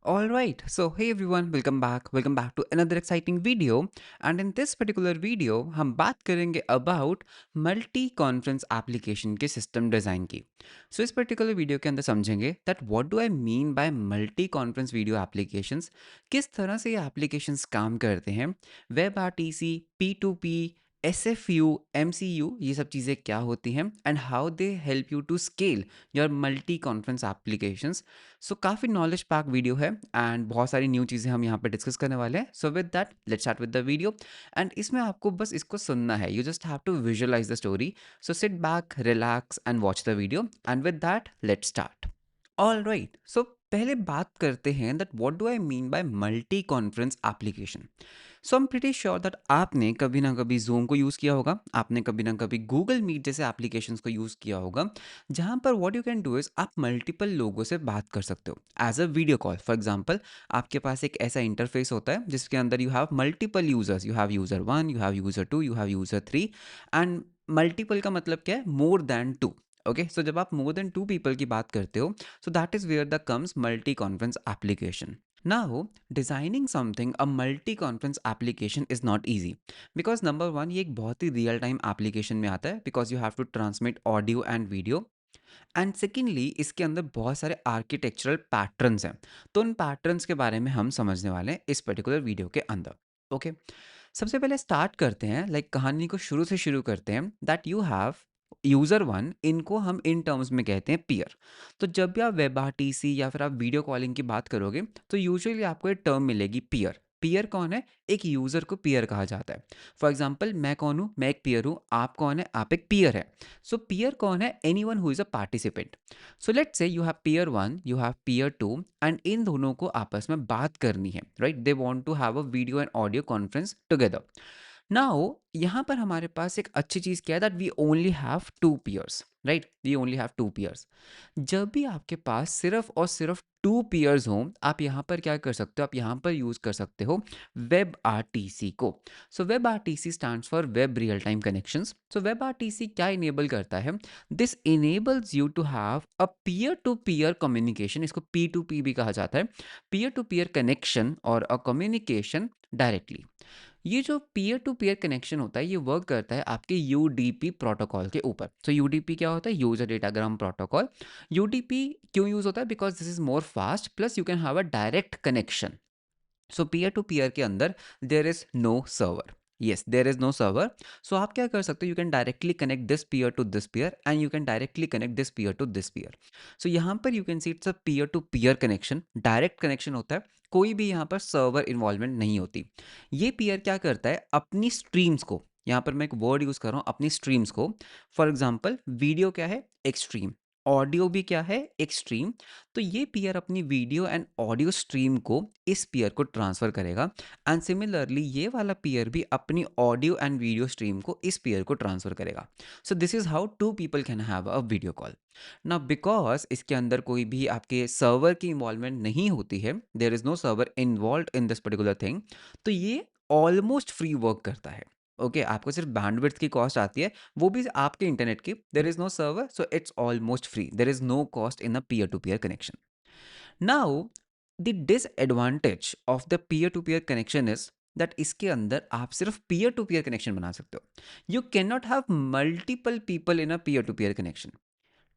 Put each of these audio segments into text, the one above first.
All right, so hey everyone, welcome back to another exciting video. And in this particular video, हम बात करेंगे about multi conference application के system design की. सो इस particular video के अंदर समझेंगे that what do I mean by multi conference video applications, किस तरह से ये एप्लीकेशंस काम करते हैं, web RTC, P2P, SFU, MCU, ये सब चीज़ें क्या होती हैं and how they help you to scale your multi conference applications. So काफ़ी नॉलेज पैक वीडियो है एंड बहुत सारी न्यू चीज़ें हम यहाँ पे डिस्कस करने वाले हैं. So with that let's start with the video. And इसमें आपको बस इसको सुनना है, you just have to visualize the story. So sit back, relax and watch the video and with that let's start. All right, so पहले बात करते हैं that what do I mean by multi conference application. So I am pretty sure that आपने कभी ना कभी zoom को use किया होगा, आपने कभी ना कभी गूगल मीट जैसे एप्लीकेशंस को यूज़ किया होगा, जहाँ पर what you can do is आप मल्टीपल लोगों से बात कर सकते हो as a video call. For example, आपके पास एक ऐसा इंटरफेस होता है जिसके अंदर you have multiple users, you have user 1, you have user 2, you have user 3. And multiple का मतलब क्या है? More than 2. ओके, सो जब आप मोर देन 2 पीपल की बात करते हो, so that is where the comes multi-conference application. Now, designing something a multi-conference application is not easy because number one, ये एक बहुत ही real time application में आता है because you have to transmit audio and video. And secondly इसके अंदर बहुत सारे आर्किटेक्चरल पैटर्न्स हैं, तो उन पैटर्न्स के बारे में हम समझने वाले हैं इस पर्टिकुलर वीडियो के अंदर. ओके, सबसे पहले स्टार्ट करते हैं, लाइक कहानी को शुरू से शुरू करते हैं दैट यू हैव यूज़र 1, इनको हम इन टर्म्स में कहते हैं पीयर. तो जब भी आप वेब आरटीसी या फिर आप वीडियो कॉलिंग की बात करोगे तो यूजुअली आपको एक टर्म मिलेगी पीयर. पीयर कौन है? एक यूज़र को पीयर कहा जाता है. फॉर एग्जाम्पल, मैं कौन हूँ? मैं एक पीयर हूँ. आप कौन है? आप एक पीयर है. सो पीयर कौन है? Anyone who is a participant. So let's say you have peer 1, you have peer 2, and इन दोनों को आपस में बात करनी है, right? They want to have a video and audio conference together. Now यहाँ पर हमारे पास एक अच्छी चीज़ क्या है that we only have two peers, right? We only have two peers. जब भी आपके पास सिर्फ और सिर्फ टू पीयर्स हों, आप यहाँ पर क्या कर सकते हो? आप यहाँ पर यूज़ कर सकते हो वेब आरटीसी को. So web RTC stands for web real time connections. So web RTC क्या इनेबल करता है? This enables you to have a peer to peer communication. इसको P2P भी कहा जाता है, पीयर टू पीयर कनेक्शन और अ कम्युनिकेशन डायरेक्टली. ये जो पीयर टू पीयर कनेक्शन होता है, ये वर्क करता है आपके यूडीपी प्रोटोकॉल के ऊपर. सो यूडीपी क्या होता है? User datagram protocol. यूडीपी क्यों यूज होता है? Because this is more fast, plus you can have a direct connection. So peer to peer के अंदर there is no server. Yes, there is no server. So आप क्या कर सकते हो? You can directly connect this peer to this peer and you can directly connect this peer to this peer. So यहाँ पर you can see it's a peer to peer connection, direct connection होता है, कोई भी यहाँ पर server involvement नहीं होती. ये पीयर क्या करता है? अपनी स्ट्रीम्स को, यहाँ पर मैं एक वर्ड यूज कर रहा हूँ, अपनी स्ट्रीम्स को. फॉर एग्जाम्पल, वीडियो क्या है? एक स्ट्रीम. ऑडियो भी क्या है? एक स्ट्रीम. तो ये पीयर अपनी वीडियो एंड ऑडियो स्ट्रीम को इस पीयर को ट्रांसफर करेगा, एंड सिमिलरली ये वाला पीयर भी अपनी ऑडियो एंड वीडियो स्ट्रीम को इस पीयर को ट्रांसफर करेगा. So this is how two people can have a video call. ना बिकॉज इसके अंदर कोई भी आपके सर्वर की इन्वॉल्वमेंट नहीं होती है, there is no server involve in this particular thing, तो ये ऑलमोस्ट फ्री वर्क करता है. ओके, आपको सिर्फ बैंडविड्थ की कॉस्ट आती है, वो भी आपके इंटरनेट की. There is no server, so it's almost free. There is no cost in a peer to peer connection. Now the disadvantage of the peer to peer connection is that इसके अंदर आप सिर्फ पीयर टू पीयर कनेक्शन बना सकते हो. You can not have multiple people in a peer to peer connection.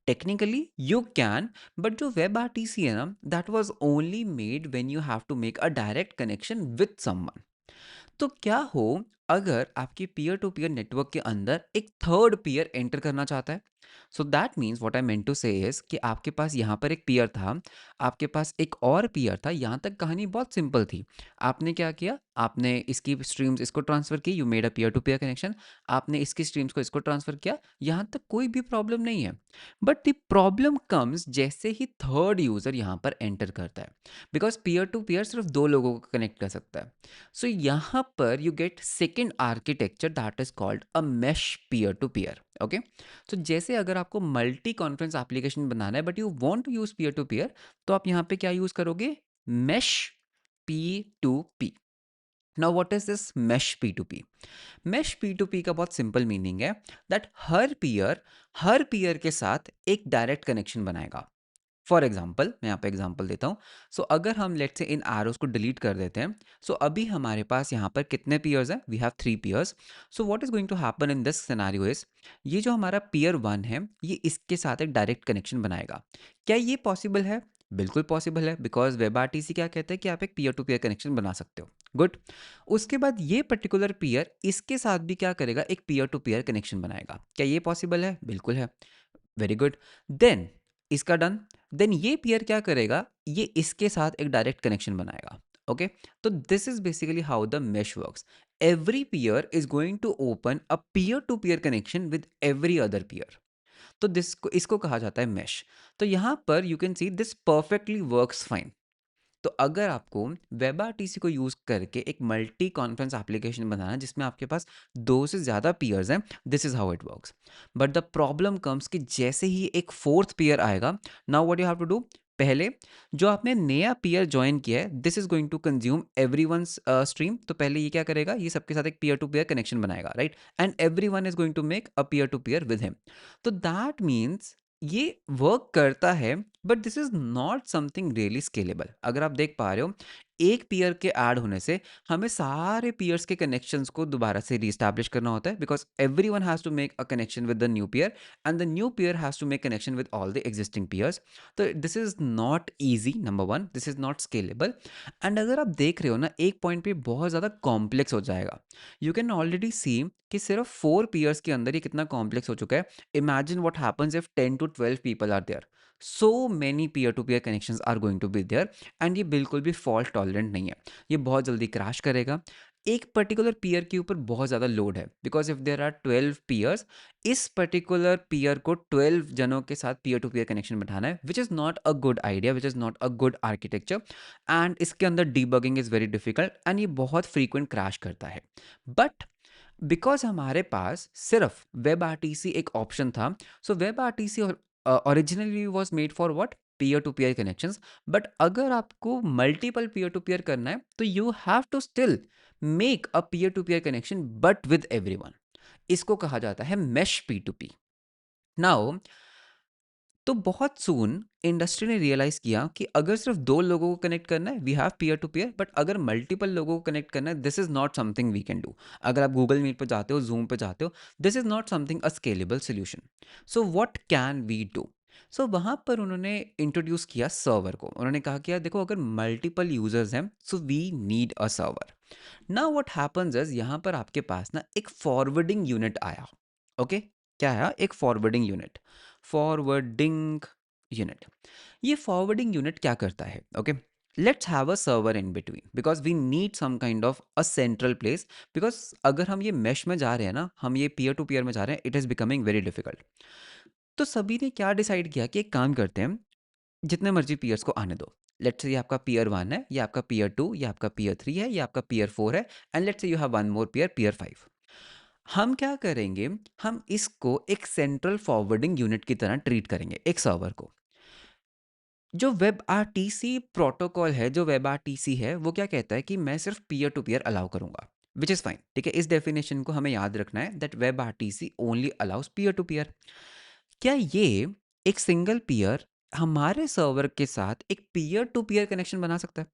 Technically you can, but जो web RTC है ना, that was only made when you have to make a direct connection with someone. तो क्या हो अगर आपके peer to peer network के अंदर एक थर्ड पीयर एंटर करना चाहता है? So that means what I meant to say is कि आपके पास यहाँ पर एक पीयर था, आपके पास एक और पीयर था. यहाँ तक कहानी बहुत सिंपल थी. आपने क्या किया? आपने इसकी स्ट्रीम्स इसको ट्रांसफर की, you made a peer to peer connection. आपने इसकी स्ट्रीम्स को इसको ट्रांसफर किया, यहाँ तक कोई भी प्रॉब्लम नहीं है. बट द प्रॉब्लम कम्स जैसे ही थर्ड यूजर यहाँ पर एंटर करता है, बिकॉज पीयर टू पीयर सिर्फ दो लोगों को कनेक्ट कर सकता है. सो यहाँ पर you get second architecture that is called a mesh peer to peer. Okay, तो जैसे अगर आपको मल्टी कॉन्फ्रेंस एप्लीकेशन बनाना है but you want to use peer to peer, तो आप यहाँ पे क्या यूज करोगे? Mesh P to P. Now what is this mesh P to P? Mesh P to P का बहुत सिंपल मीनिंग है दैट हर पीयर के साथ एक डायरेक्ट कनेक्शन बनाएगा. फॉर एग्जाम्पल मैं यहाँ पे एग्जाम्पल देता हूँ। सो अगर हम लेट्स से इन एरोज को डिलीट कर देते हैं, सो अभी हमारे पास यहाँ पर कितने पीयर्स हैं? We have 3 peers. So what is going to happen in this scenario is, ये जो हमारा पीयर 1 है, ये इसके साथ एक डायरेक्ट कनेक्शन बनाएगा। क्या ये पॉसिबल है? बिल्कुल पॉसिबल है, बिकॉज वेब आरटीसी क्या कहता है कि आप एक पीयर टू पीयर कनेक्शन बना सकते हो। गुड। उसके बाद ये पर्टिकुलर पीयर इसके साथ भी क्या करेगा? एक पीयर टू पीयर कनेक्शन बनाएगा। क्या ये पॉसिबल है? बिल्कुल है। Very good. देन इसका डन। देन ये पीयर क्या करेगा? ये इसके साथ एक डायरेक्ट कनेक्शन बनाएगा। ओके, तो this is basically how the mesh works. Every peer is going to open a peer to peer connection with every other peer. तो दिस को इसको कहा जाता है mesh। तो यहां पर you can see this perfectly works fine. तो अगर आपको वेब आरटीसी को यूज करके एक मल्टी कॉन्फ्रेंस एप्लीकेशन बनाना है जिसमें आपके पास 2 से ज़्यादा पीयर्स हैं, this is how it works. But the problem comes कि जैसे ही एक फोर्थ पीयर आएगा, now what you have to do, पहले जो आपने नया पीयर ज्वाइन किया है, this is going to consume everyone's stream. तो पहले ये क्या करेगा? ये सबके साथ एक पीयर टू पीयर कनेक्शन बनाएगा, right? And everyone is going to make a peer to peer with him. तो दैट मीन्स ये वर्क करता है, but this is not something really scalable. अगर आप देख पा रहे हो, एक पीयर के ऐड होने से हमें सारे पीयर्स के कनेक्शंस को दोबारा से रीस्टैब्लिश करना होता है, because every one has to make a connection with the new peer and the new peer has to make connection with all the existing peers. तो this is not easy, number one, this is not scalable. And अगर आप देख रहे हो ना, एक point पे बहुत ज़्यादा कॉम्प्लेक्स हो जाएगा। यू कैन ऑलरेडी सी कि सिर्फ 4 पीयर्स के अंदर ये कितना कॉम्प्लेक्स हो चुका है। Imagine what happens if 10 to 12 people are there. So many peer-to-peer connections are going to be there, and ये बिल्कुल भी फॉल्ट टॉलरेंट नहीं है। ये बहुत जल्दी क्रैश करेगा। एक पर्टिकुलर पीयर के ऊपर बहुत ज़्यादा लोड है, because if there are 12 peers, इस पर्टिकुलर पीयर को 12 जनों के साथ पीयर टू पीयर कनेक्शन बैठाना है, which is not a good idea, which is not a good architecture. And इसके अंदर debugging is very difficult and ये बहुत फ्रीक्वेंट क्रैश करता है। बट बिकॉज हमारे पास सिर्फ वेब आरटीसी एक ऑप्शन था, so web RTC originally was made for what? Peer to peer connections. But अगर आपको मल्टीपल पीयर टू पीयर करना है, तो you have to still make a peer to peer connection but with everyone. इसको कहा जाता है mesh P to P. Now, तो बहुत सून इंडस्ट्री ने रियलाइज किया कि अगर सिर्फ 2 लोगों को कनेक्ट करना है, we have peer to peer, but अगर मल्टीपल लोगों को कनेक्ट करना है, this is not something we can do. अगर आप गूगल मीट पर जाते हो, जूम पे जाते हो, this is not something a scalable solution. So what can we do? So वहां पर उन्होंने इंट्रोड्यूस किया सर्वर को। उन्होंने कहा कि यार देखो, अगर मल्टीपल यूजर्स हैं, so we need a server. Now what happens is, यहाँ पर आपके पास ना एक फॉरवर्डिंग यूनिट आया। ओके, क्या आया? एक फॉरवर्डिंग यूनिट। फॉरवर्डिंग यूनिट, ये फॉरवर्डिंग यूनिट क्या करता है? Okay, let's have a server in between, because we need some kind of a central place. Because अगर हम ये मेश में जा रहे हैं ना, हम ये पीयर टू पीयर में जा रहे हैं, it is becoming very difficult. तो सभी ने क्या डिसाइड किया कि एक काम करते हैं, जितने मर्जी पीयर्स को आने दो। लेट्स से ये आपका पीयर 1 है, ये आपका पीयर 2, ये आपका पीयर 3 है, ये आपका पीयर 4 है, and let's say you have one more peer, peer 5। हम क्या करेंगे? हम इसको एक सेंट्रल फॉरवर्डिंग यूनिट की तरह ट्रीट करेंगे, एक सर्वर को। जो वेब आरटीसी प्रोटोकॉल है, जो वेब आरटीसी है, वो क्या कहता है कि मैं सिर्फ पीयर टू पीयर अलाउ करूंगा, विच इज फाइन। ठीक है, इस डेफिनेशन को हमें याद रखना है, that web RTC only allows peer to peer. क्या ये एक सिंगल पीयर हमारे सर्वर के साथ एक पीयर टू पीयर कनेक्शन बना सकता है?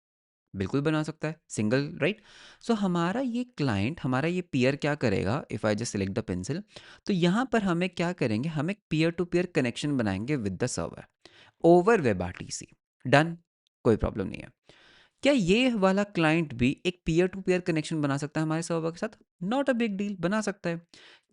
बिल्कुल बना सकता है, सिंगल, राइट? सो हमारा ये क्लाइंट, हमारा ये पीयर क्या करेगा? If I just select the pencil, तो यहाँ पर हमें क्या करेंगे? हम एक पीयर टू पीयर कनेक्शन बनाएंगे with the server over web RTC. Done, कोई प्रॉब्लम नहीं है। क्या ये वाला क्लाइंट भी एक पीयर टू पीयर कनेक्शन बना सकता है हमारे सर्वर के साथ? नॉट अ बिग डील, बना सकता है।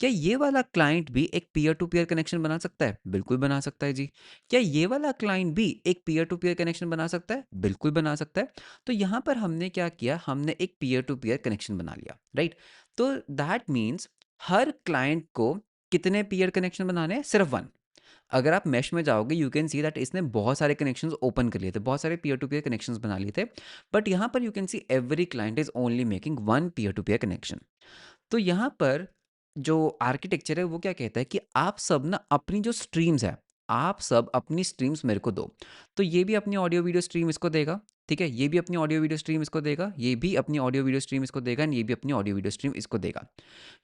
क्या ये वाला क्लाइंट भी एक पीयर टू पीयर कनेक्शन बना सकता है? बिल्कुल बना सकता है जी। क्या ये वाला क्लाइंट भी एक पीयर टू पीयर कनेक्शन बना सकता है? बिल्कुल बना सकता है। तो यहाँ पर हमने क्या किया? हमने एक पीयर टू पीयर कनेक्शन बना लिया, राइट? तो दैट मीन्स हर क्लाइंट को कितने पीयर कनेक्शन बनाने हैं? सिर्फ वन। अगर आप मैश में जाओगे, यू कैन सी दैट इसने बहुत सारे कनेक्शंस ओपन कर लिए थे, बहुत सारे पीयर टू पीयर कनेक्शंस बना लिए थे। बट यहाँ पर you can see every client is only making one peer to peer connection. तो यहाँ पर जो आर्किटेक्चर है, वो क्या कहता है कि आप सब ना अपनी जो स्ट्रीम्स है, आप सब अपनी स्ट्रीम्स मेरे को दो। तो ये भी अपनी ऑडियो वीडियो स्ट्रीम इसको देगा, ठीक है, ये भी अपनी ऑडियो वीडियो स्ट्रीम इसको देगा, ये भी अपनी ऑडियो वीडियो स्ट्रीम इसको देगा, एंड ये भी अपनी ऑडियो वीडियो स्ट्रीम इसको देगा।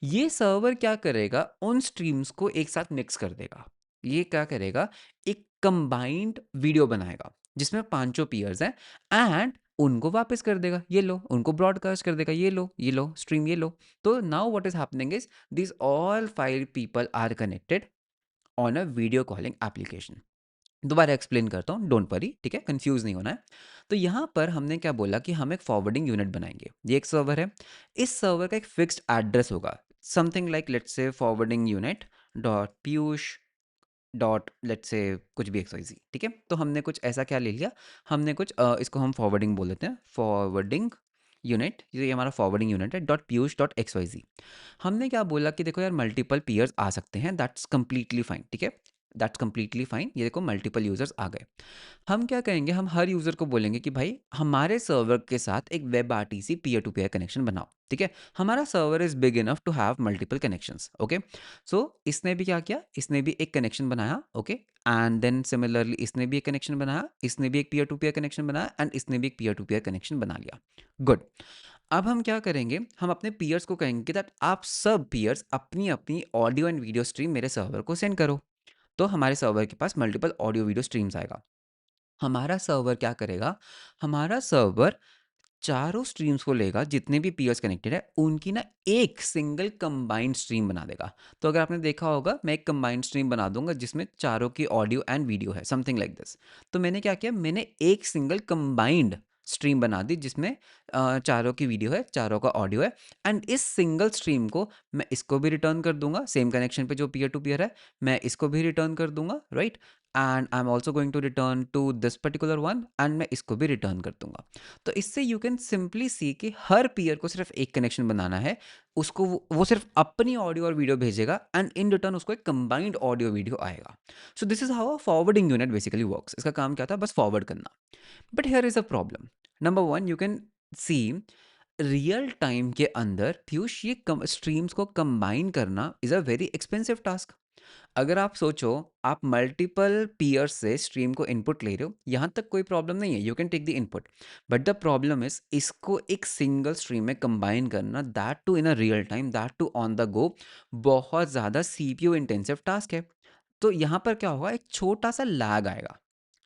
ये सर्वर क्या करेगा? उन स्ट्रीम्स को एक साथ मिक्स कर देगा। ये क्या करेगा? एक कंबाइंड वीडियो बनाएगा जिसमें पांचों पीयर्स हैं एंड उनको वापस कर देगा, ये लो, उनको ब्रॉडकास्ट कर देगा, ये लो स्ट्रीम, ये लो। तो now what is happening is this all 5 people are connected on a video calling application. दोबारा एक्सप्लेन करता हूँ, डोंट वरी, ठीक है, कंफ्यूज नहीं होना है। तो यहाँ पर हमने क्या बोला कि हम एक फॉरवर्डिंग यूनिट बनाएंगे। ये एक सर्वर है, इस सर्वर का एक फिक्स्ड एड्रेस होगा, something like let's say forwarding unit dot Piyush dot let's say कुछ भी XYZ, ठीक है। तो हमने कुछ ऐसा क्या ले लिया, हमने कुछ इसको हम फॉरवर्डिंग बोल देते हैं, फॉरवर्डिंग यूनिट, ये हमारा फॉरवर्डिंग यूनिट है, डॉट पीयूष डॉट XYZ। हमने क्या बोला कि देखो यार मल्टीपल पीयर्स आ सकते हैं, दैट्स कंप्लीटली फाइन, ठीक है, दैट्स कंप्लीटली फाइन। ये देखो मल्टीपल यूजर्स आ गए। हम क्या करेंगे, हम हर यूजर को बोलेंगे कि भाई हमारे सर्वर के साथ एक web RTC peer to peer connection बनाओ, ठीक है। हमारा server is big enough to have multiple connections, okay. So इसने भी क्या किया, इसने भी एक कनेक्शन बनाया, ओके। एंड देन सिमिलरली इसने भी एक कनेक्शन बनाया, इसने भी एक पीयर टू पीयर कनेक्शन बनाया एंड इसने भी एक पीयर टू पीयर कनेक्शन बना लिया। गुड। अब हम क्या करेंगे, हम अपने पीयर्स को कहेंगे दैट आप सब पीयर्स अपनी अपनी ऑडियो एंड वीडियो स्ट्रीम मेरे सर्वर को सेंड करो। तो हमारे सर्वर के पास मल्टीपल ऑडियो वीडियो स्ट्रीम्स आएगा। हमारा सर्वर क्या करेगा, हमारा सर्वर चारों स्ट्रीम्स को लेगा, जितने भी पीयर्स कनेक्टेड है उनकी ना एक सिंगल कंबाइंड स्ट्रीम बना देगा। तो अगर आपने देखा होगा, मैं एक कंबाइंड स्ट्रीम बना दूंगा जिसमें चारों की ऑडियो एंड वीडियो है, समथिंग लाइक दिस। तो मैंने क्या किया, मैंने एक सिंगल कंबाइंड स्ट्रीम बना दी जिसमें चारों की वीडियो है, चारों का ऑडियो है। एंड इस सिंगल स्ट्रीम को मैं इसको भी रिटर्न कर दूंगा, सेम कनेक्शन पे जो पीयर टू पीयर है, मैं इसको भी रिटर्न कर दूंगा, right. And I am also going to return to this particular one and मैं इसको भी रिटर्न कर दूंगा। तो इससे यू कैन सिंपली सी कि हर पीयर को सिर्फ एक कनेक्शन बनाना है, उसको वो सिर्फ अपनी ऑडियो और वीडियो भेजेगा एंड इन रिटर्न उसको एक कंबाइंड ऑडियो वीडियो आएगा। So this is how a forwarding unit basically works. इसका काम क्या था, बस फॉरवर्ड करना। But here is a problem. Number one, you can see real time के अंदर पीयूष ये स्ट्रीम्स को कंबाइन करना is a very expensive task. अगर आप सोचो, आप मल्टीपल पीयर्स से स्ट्रीम को इनपुट ले रहे हो, यहाँ तक कोई प्रॉब्लम नहीं है, you can take the input. But the problem is इसको एक सिंगल स्ट्रीम में कंबाइन करना, that too in a real time, that too on the go, बहुत ज़्यादा CPU इंटेंसिव टास्क है। तो यहाँ पर क्या होगा, एक छोटा सा लैग आएगा,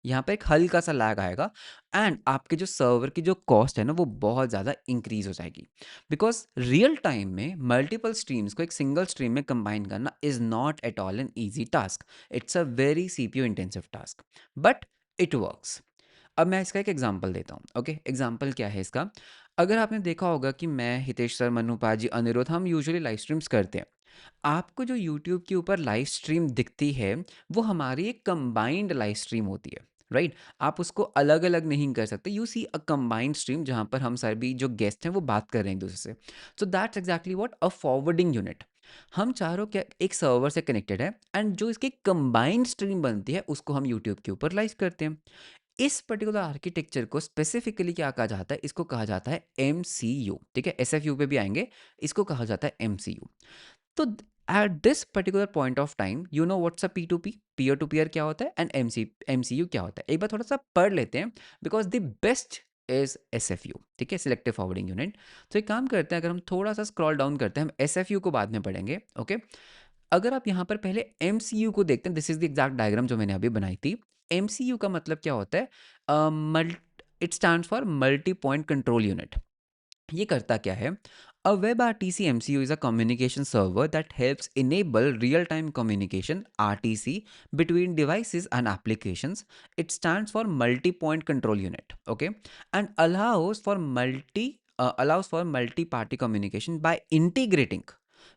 यहाँ पे एक हल्का सा लैग आएगा एंड आपके जो सर्वर की जो कॉस्ट है ना, वो बहुत ज़्यादा इंक्रीज हो जाएगी। बिकॉज रियल टाइम में मल्टीपल स्ट्रीम्स को एक सिंगल स्ट्रीम में कंबाइन करना is not at all an easy task, it's a very CPU intensive task, but it works. अब मैं इसका एक एग्जांपल देता हूँ, ओके। एग्जांपल क्या है इसका, अगर आपने देखा होगा कि मैं, हितेश सर, मनु पाजी, अनिरुद्ध, हम यूजुअली लाइव स्ट्रीम्स करते हैं। आपको जो यूट्यूब के ऊपर लाइव स्ट्रीम दिखती है, वो हमारी एक कंबाइंड लाइव स्ट्रीम होती है, राइट। आप उसको अलग अलग नहीं कर सकते, you see a combined stream जहाँ पर हम सभी जो गेस्ट हैं वो बात कर रहे हैं एक दूसरे से। So that's exactly what a forwarding unit. हम चारों क्या एक सर्वर से कनेक्टेड है एंड जो इसकी कंबाइंड स्ट्रीम बनती है उसको हम यूट्यूब के ऊपर लाइव करते हैं। इस पर्टिकुलर आर्किटेक्चर को स्पेसिफिकली क्या कहा जाता है, इसको कहा जाता है MCU, ठीक है। SFU पे भी आएंगे, इसको कहा जाता है MCU। तो at this particular point of time, you know what's a P2P, peer to peer क्या होता है, एंड MCU क्या होता है, एक बार थोड़ा सा पढ़ लेते हैं, because the best is SFU, ठीक है, सिलेक्टिव फॉरवर्डिंग यूनिट। तो एक काम करते हैं, अगर हम थोड़ा सा स्क्रॉल डाउन करते हैं, हम SFU को बाद में पढ़ेंगे, ओके। अगर आप यहाँ पर पहले MCU को देखते हैं, this is the exact diagram जो मैंने अभी बनाई थी। MCU का मतलब क्या होता है, it stand for multi point control unit. ये करता क्या है, a WebRTC MCU is a communication server that helps enable real-time communication RTC between devices and applications. It stands for multi-point control unit, okay, and allows for multi-party communication by integrating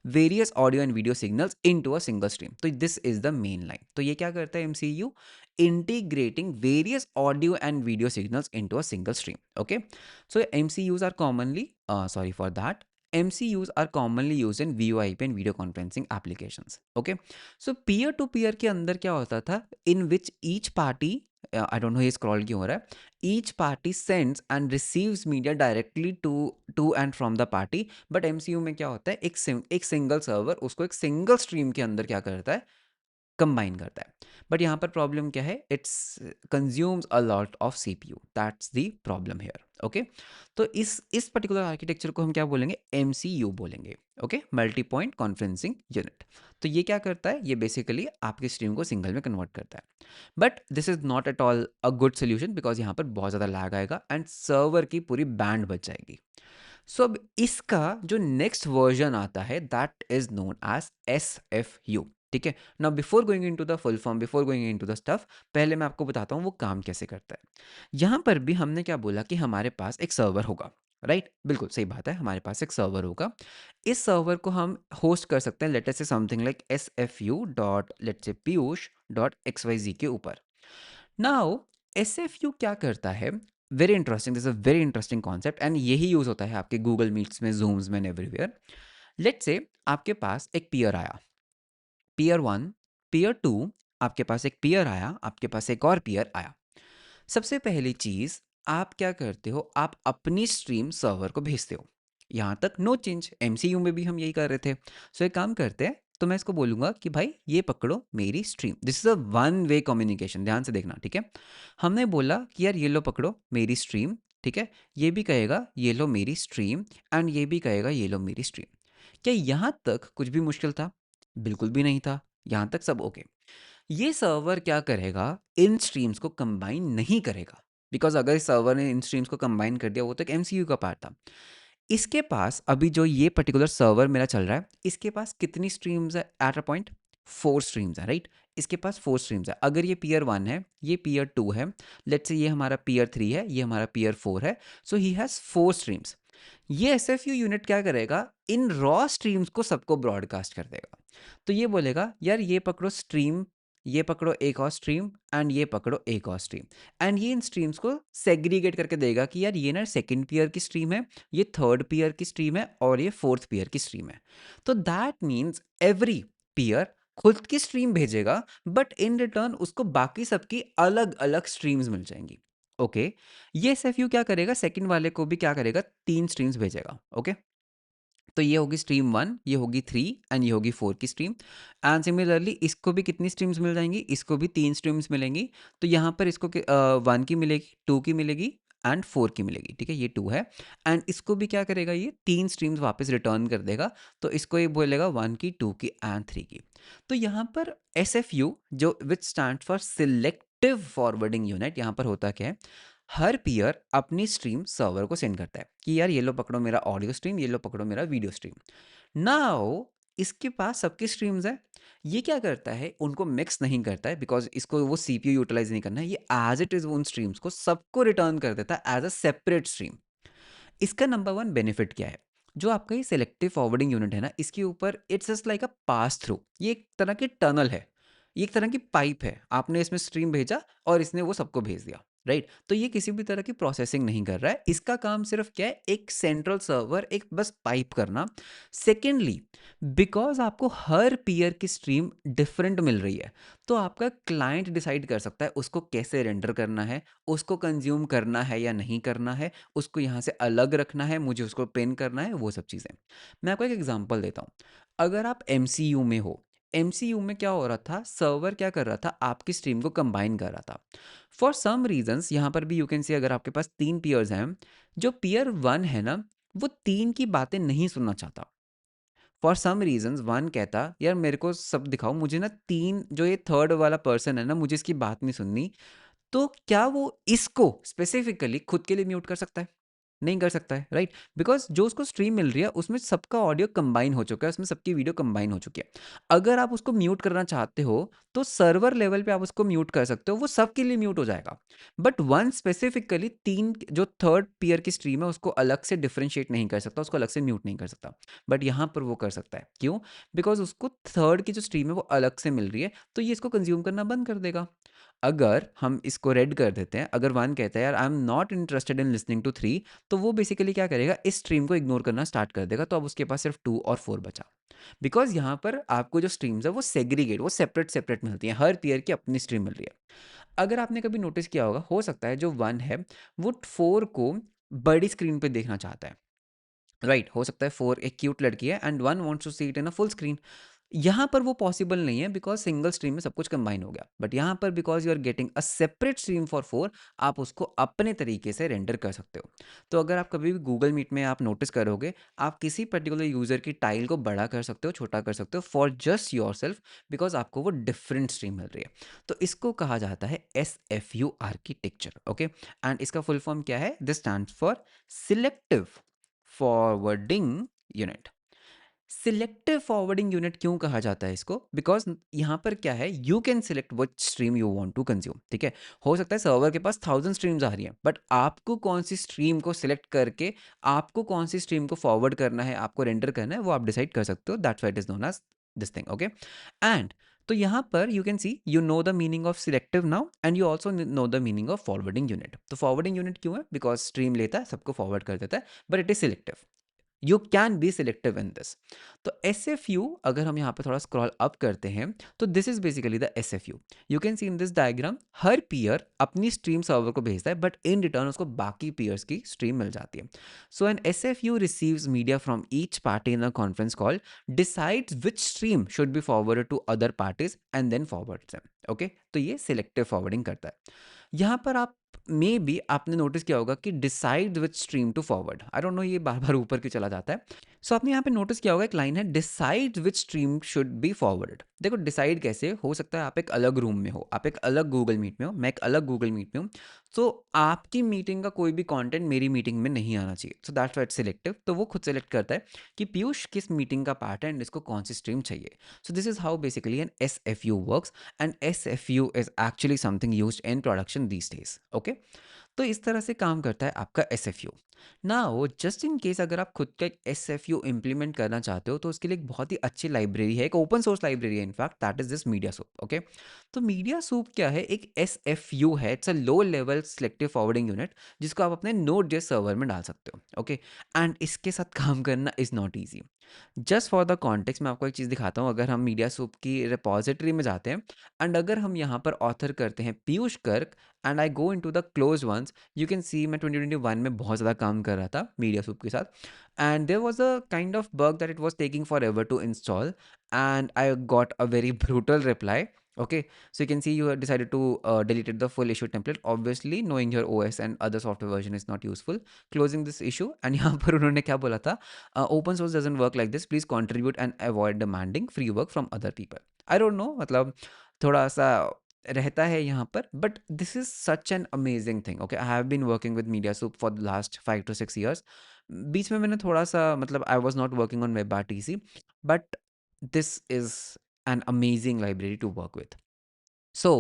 various audio and video signals into a single stream. तो this is the main line. तो ये क्या करता है MCU, integrating various audio and video signals into a single stream, okay. So MCUs are commonly, sorry for that, MCUs are commonly used in VoIP and video conferencing applications, okay. So peer to peer के अंदर क्या होता था, in which each party, I don't know ये scroll क्यों हो रहा है, each party sends and receives media directly to and from the party, but MCU में क्या होता है, एक सिंगल सर्वर उसको एक सिंगल स्ट्रीम के अंदर क्या करता है, कंबाइन करता है। बट यहाँ पर प्रॉब्लम क्या है, it's consumes a lot of CPU, that's the problem here. Okay, तो इस पर्टिकुलर आर्किटेक्चर को हम क्या बोलेंगे, एमसीयू बोलेंगे। Okay, multi point conferencing unit. तो ये क्या करता है, ये बेसिकली आपकी स्ट्रीम को सिंगल में कन्वर्ट करता है। But this is not at all a good solution, because यहाँ पर बहुत ज़्यादा लैग आएगा एंड सर्वर की पूरी बैंड बच जाएगी। सो अब इसका जो नेक्स्ट वर्जन आता है that is known as SFU। ठीक है, now before going into the full form, before going into the stuff, पहले मैं आपको बताता हूँ वो काम कैसे करता है। यहाँ पर भी हमने क्या बोला कि हमारे पास एक सर्वर होगा, राइट? बिल्कुल सही बात है, हमारे पास एक सर्वर होगा। इस सर्वर को हम होस्ट कर सकते हैं लेट अस से something like SFU dot let's say Piyush dot XYZ के ऊपर। नाउ SFU क्या करता है, very interesting, this is a very interesting concept and यही यूज होता है आपके गूगल मीट्स में, जूम्स में, एवरीवेयर। लेट्स से आपके पास एक पीयर आया, पीयर वन, पीयर टू, आपके पास एक पीयर आया, आपके पास एक और पीयर आया। सबसे पहली चीज आप क्या करते हो, आप अपनी स्ट्रीम सर्वर को भेजते हो। यहां तक नो चेंज, एमसीयू में भी हम यही कर रहे थे। सो एक काम करते हैं, तो मैं इसको बोलूंगा कि भाई ये पकड़ो मेरी stream, this is a one way communication, ध्यान से देखना। ठीक है, हमने बोला कि यार ये लो पकड़ो मेरी स्ट्रीम, ठीक है, ये भी कहेगा ये लो मेरी स्ट्रीम, एंड ये भी कहेगा ये लो मेरी स्ट्रीम। क्या यहां तक कुछ भी मुश्किल था? बिल्कुल भी नहीं था, यहां तक सब ओके। ये सर्वर क्या करेगा, इन स्ट्रीम्स को कंबाइन नहीं करेगा, बिकॉज अगर इस सर्वर ने इन स्ट्रीम्स को कंबाइन कर दिया, वो तो एक एमसीयू का पार्ट था। इसके पास अभी जो ये पर्टिकुलर सर्वर मेरा चल रहा है, इसके पास कितनी स्ट्रीम्स है एट अ पॉइंट? 4 स्ट्रीम्स है, राइट? इसके पास 4 स्ट्रीम्स है। अगर ये पीयर 1 है, ये पीयर 2 है, लेट्स से ये हमारा पीयर 3 है, ये हमारा पीयर 4 है, सो ही हैज 4 स्ट्रीम्स। ये एसएफयू यूनिट क्या करेगा, इन रॉ स्ट्रीम्स को सबको ब्रॉडकास्ट कर देगा। तो ये बोलेगा यार ये पकड़ो स्ट्रीम, ये पकड़ो एक और स्ट्रीम, एंड ये पकड़ो एक और स्ट्रीम, एंड ये इन स्ट्रीम्स को सेग्रीगेट करके देगा कि यार ये ना सेकंड पीयर की स्ट्रीम है, ये थर्ड पीयर की स्ट्रीम है, और ये फोर्थ पीयर की स्ट्रीम है। तो दैट मीन्स एवरी पीयर खुद की स्ट्रीम भेजेगा, बट इन रिटर्न उसको बाकी सबकी अलग अलग स्ट्रीम्स मिल जाएंगी। ओके, ये एसएफयू क्या करेगा, सेकंड वाले को भी क्या करेगा, 3 स्ट्रीम्स भेजेगा। ओके, तो ये होगी स्ट्रीम 1, ये होगी 3, एंड ये होगी 4 की स्ट्रीम। एंड सिमिलरली इसको भी कितनी स्ट्रीम्स मिल जाएंगी, इसको भी 3 स्ट्रीम्स मिलेंगी। तो यहाँ पर इसको 1 की मिलेगी, 2 की मिलेगी, एंड 4 की मिलेगी। ठीक है, ये 2 है, एंड इसको भी क्या करेगा, ये 3 स्ट्रीम्स वापस रिटर्न कर देगा। तो इसको ये बोलेगा 1 की, 2 की, एंड 3 की। तो यहाँ पर एस एफ यू, जो विच stand for selective forwarding unit, यहाँ पर होता क्या है, हर पीयर अपनी स्ट्रीम सर्वर को सेंड करता है कि यार ये लो पकड़ो मेरा ऑडियो स्ट्रीम, ये लो पकड़ो मेरा वीडियो स्ट्रीम। नाउ इसके पास सबकी स्ट्रीम्स है, ये क्या करता है, उनको मिक्स नहीं करता है, बिकॉज इसको वो सीपीयू यूटिलाइज नहीं करना है, ये एज इट इज उन स्ट्रीम्स को सबको रिटर्न कर देता है एज अ सेपरेट स्ट्रीम। इसका नंबर वन बेनिफिट क्या है, जो आपका ये सेलेक्टिव फॉरवर्डिंग यूनिट है ना, इसके ऊपर it's just like a pass through, ये एक तरह की टनल है, ये एक तरह की पाइप है, आपने इसमें स्ट्रीम भेजा और इसने वो सबको भेज दिया, राइट? तो ये किसी भी तरह की प्रोसेसिंग नहीं कर रहा है, इसका काम सिर्फ क्या है, एक सेंट्रल सर्वर, एक बस पाइप करना। सेकेंडली, बिकॉज आपको हर पीयर की स्ट्रीम डिफरेंट मिल रही है, तो आपका क्लाइंट डिसाइड कर सकता है उसको कैसे रेंडर करना है, उसको कंज्यूम करना है या नहीं करना है, उसको यहाँ से अलग रखना है, मुझे उसको पिन करना है, वो सब चीज़ें। मैं आपको एक एग्जांपल देता हूँ। अगर आप एमसीयू में हो, एमसीयू में क्या हो रहा था, सर्वर क्या कर रहा था, आपकी स्ट्रीम को कंबाइन कर रहा था। फॉर सम रीजंस यहाँ पर भी यू कैन सी, अगर आपके पास 3 पीयर्स हैं, जो पीयर 1 है ना, वो 3 की बातें नहीं सुनना चाहता। फॉर सम रीजंस 1 कहता यार मेरे को सब दिखाओ, मुझे ना 3, जो ये थर्ड वाला पर्सन है ना, मुझे इसकी बात नहीं सुननी। तो क्या वो इसको स्पेसिफिकली खुद के लिए म्यूट कर सकता है? नहीं कर सकता है, राइट? बिकॉज जो उसको स्ट्रीम मिल रही है उसमें सबका ऑडियो कंबाइन हो चुका है, उसमें सबकी वीडियो कंबाइन हो चुकी है। अगर आप उसको म्यूट करना चाहते हो, तो सर्वर लेवल पे आप उसको म्यूट कर सकते हो, वो सबके लिए म्यूट हो जाएगा। बट वन स्पेसिफिकली 3, जो थर्ड पीयर की स्ट्रीम है, उसको अलग से डिफ्रेंशिएट नहीं कर सकता, उसको अलग से म्यूट नहीं कर सकता। बट यहाँ पर वो कर सकता है, क्यों? बिकॉज उसको थर्ड की जो स्ट्रीम है वो अलग से मिल रही है, तो ये इसको कंज्यूम करना बंद कर देगा। अगर हम इसको रेड कर देते हैं, अगर 1 कहता है यार I am not interested in listening to 3, तो वो बेसिकली क्या करेगा, इस स्ट्रीम को इग्नोर करना स्टार्ट कर देगा। तो अब उसके पास सिर्फ 2 और 4 बचा, बिकॉज यहाँ पर आपको जो स्ट्रीम्स है वो सेग्रीगेट, वो सेपरेट सेपरेट मिलती हैं, हर पेयर की अपनी स्ट्रीम मिल रही है। अगर आपने कभी नोटिस किया होगा, हो सकता है जो 1 है वो 4 को बड़ी स्क्रीन पे देखना चाहता है, राइट? हो सकता है 4 एक क्यूट लड़की है and 1 wants to see it in a full screen. यहाँ पर वो पॉसिबल नहीं है बिकॉज़ सिंगल स्ट्रीम में सब कुछ कंबाइन हो गया। बट यहाँ पर because you are getting a separate stream for 4, आप उसको अपने तरीके से रेंडर कर सकते हो। तो अगर आप कभी भी गूगल मीट में आप नोटिस करोगे, आप किसी पर्टिकुलर यूज़र की टाइल को बड़ा कर सकते हो, छोटा कर सकते हो फॉर जस्ट योरसेल्फ बिकॉज़ आपको वो डिफरेंट स्ट्रीम मिल रही है। तो इसको कहा जाता है एसएफयू आर्किटेक्चर, ओके? एंड इसका फुल फॉर्म क्या है? This stands for selective forwarding unit. Selective forwarding unit क्यों कहा जाता है इसको? बिकॉज यहाँ पर क्या है, you can select which stream you want to consume, ठीक है? हो सकता है सर्वर के पास 1000 स्ट्रीम्स आ रही हैं, बट आपको कौन सी स्ट्रीम को सिलेक्ट करके आपको कौन सी स्ट्रीम को फॉरवर्ड करना है, आपको रेंडर करना है, वो आप डिसाइड कर सकते हो। That's why it is known as this thing, okay? And तो यहाँ पर you can see you know the meaning of selective now and you also know the meaning of forwarding unit. तो फॉरवर्डिंग यूनिट क्यों है? Because stream लेता है, सबको forward कर देता है, but it is selective. You can be selective in this. तो एस एफ यू, अगर हम यहाँ पे थोड़ा स्क्रॉल अप करते हैं, तो this is basically the S F you. You can C in this diagram, her peer अपनी स्ट्रीम सर्वर को भेजता है, बट इन रिटर्न उसको बाकी पीयर्स की स्ट्रीम मिल जाती है। So an S F U receives media from each party in a conference call, decides which stream should be forwarded to other parties and then forward them, okay? तो ये selective forwarding करता है। यहाँ पर आप मे बी आपने notice किया होगा कि decide which stream to forward, I don't know ये बार बार ऊपर क्यों चला जाता है। सो आपने यहाँ पे नोटिस किया होगा, एक लाइन है decide which stream should be forwarded. देखो डिसाइड कैसे हो सकता है, आप एक अलग रूम में हो, आप एक अलग गूगल मीट में हो, मैं एक अलग गूगल मीट में हूँ, तो आपकी मीटिंग का कोई भी कंटेंट मेरी मीटिंग में नहीं आना चाहिए। So that's why it's selective. तो वो खुद सेलेक्ट करता है कि पीयूष किस मीटिंग का पार्ट है एंड इसको कौन सी स्ट्रीम चाहिए। So this is how basically an S F U works, and S F U is actually something use in production these days, okay? तो इस तरह से काम करता है आपका एस एफ यू। ना हो जस्ट इन केस अगर आप खुद का एक एस एफ यू इम्प्लीमेंट करना चाहते हो, तो उसके लिए एक बहुत ही अच्छी लाइब्रेरी है, एक ओपन सोर्स लाइब्रेरी है in fact, that is this media soup, okay? तो मीडिया सूप क्या है? एक एस एफ यू है, it's a low level selective forwarding unit, जिसको आप अपने नोड जेएस सर्वर में डाल सकते हो, ओके? एंड इसके साथ काम करना is not easy. Just for the context मैं आपको एक चीज़ दिखाता हूँ। अगर हम मीडिया सूप की रिपोजिटरी में जाते हैं एंड अगर हम यहाँ पर ऑथर करते हैं Piyush Garg and I go into the close ones, you can सी मैं 2021 में बहुत ज़्यादा काम कर रहा था मीडिया सूप के साथ, and there was a kind of bug that it was taking forever to install, and I got a very brutal reply, okay? So you can see you have decided to deleted the full issue template. Obviously knowing your OS and other software version is not useful. Closing this issue, and यहाँ पर उन्होंने क्या बोला था? Open source doesn't work like this, please contribute and avoid demanding free work from other people. I don't know, मतलब थोड़ा सा रहता है यहाँ पर, but this is such an amazing thing, okay? I have been working with media soup for the last 5 to 6 years। बीच में मैंने थोड़ा सा, मतलब I was not working on web R T C, but this is an amazing library to work with. So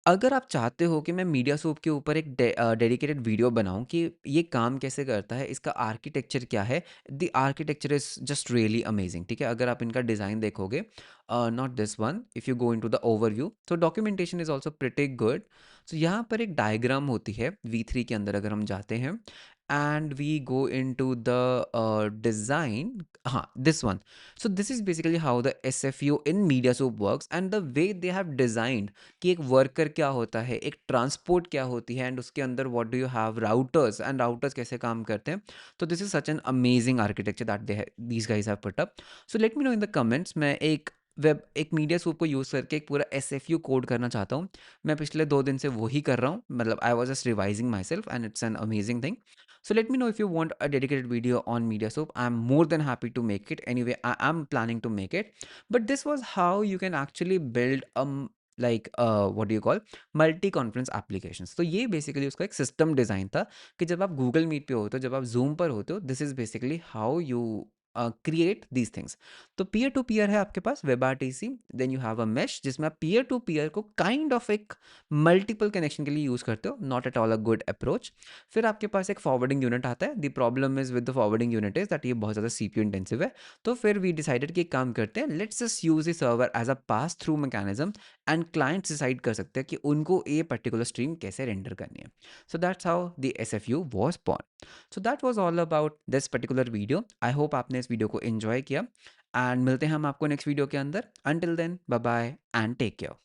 अगर आप चाहते हो कि मैं मीडिया सूप के ऊपर एक डेडिकेटेड वीडियो बनाऊं कि ये काम कैसे करता है, इसका आर्किटेक्चर क्या है, the architecture is just really amazing, ठीक है? अगर आप इनका डिज़ाइन देखोगे, not this one, if you go into the overview, तो documentation is also pretty good. सो यहाँ पर एक डायग्राम होती है V3 के अंदर, अगर हम जाते हैं and we go into the design, हाँ this one. So this is basically how the S F U in media soup works and the way they have designed कि एक वर्कर क्या होता है, एक ट्रांसपोर्ट क्या होती है, एंड उसके अंदर what do you have routers, and routers कैसे काम करते हैं। तो this is such an amazing architecture that these guys have put up. So let me know in the comments, मैं एक मीडिया सूप को यूज़ करके एक पूरा एस एफ यू कोड करना चाहता हूँ। मैं पिछले 2 दिन से वही कर रहा हूँ, मतलब I was just revising my self and it's an amazing thing. So let me know if you want a dedicated video on MediaSoap. I'm more than happy to make it. Anyway, I am planning to make it. But this was how you can actually build like what do you call multi conference applications. तो ये basically उसका एक system design था कि जब आप Google meet पे होते हो, जब आप जूम पर होते हो, this is basically how you create these things. तो पीयर टू पीयर है आपके पास web R T C, then you have a mesh जिसमें आप पीयर टू पीयर को काइंड ऑफ एक मल्टीपल कनेक्शन के लिए यूज़ करते हो, not at all a good approach. फिर आपके पास एक फॉरवर्डिंग यूनिट आता है। The problem is with the forwarding unit is that ये बहुत ज़्यादा सीपीयू इंटेंसिव है। तो फिर वी डिसाइडेड कि एक काम करते हैं, let's just use the server as a pass through mechanism, and clients decide कर सकते हैं कि उनको ये पर्टिकुलर स्ट्रीम कैसे रेंडर करनी है। So that's how the S F you was born. So that was all about this particular video. I hope आपने इस वीडियो को एंजॉय किया, एंड मिलते हैं हम आपको नेक्स्ट वीडियो के अंदर। Until then, bye bye and take care.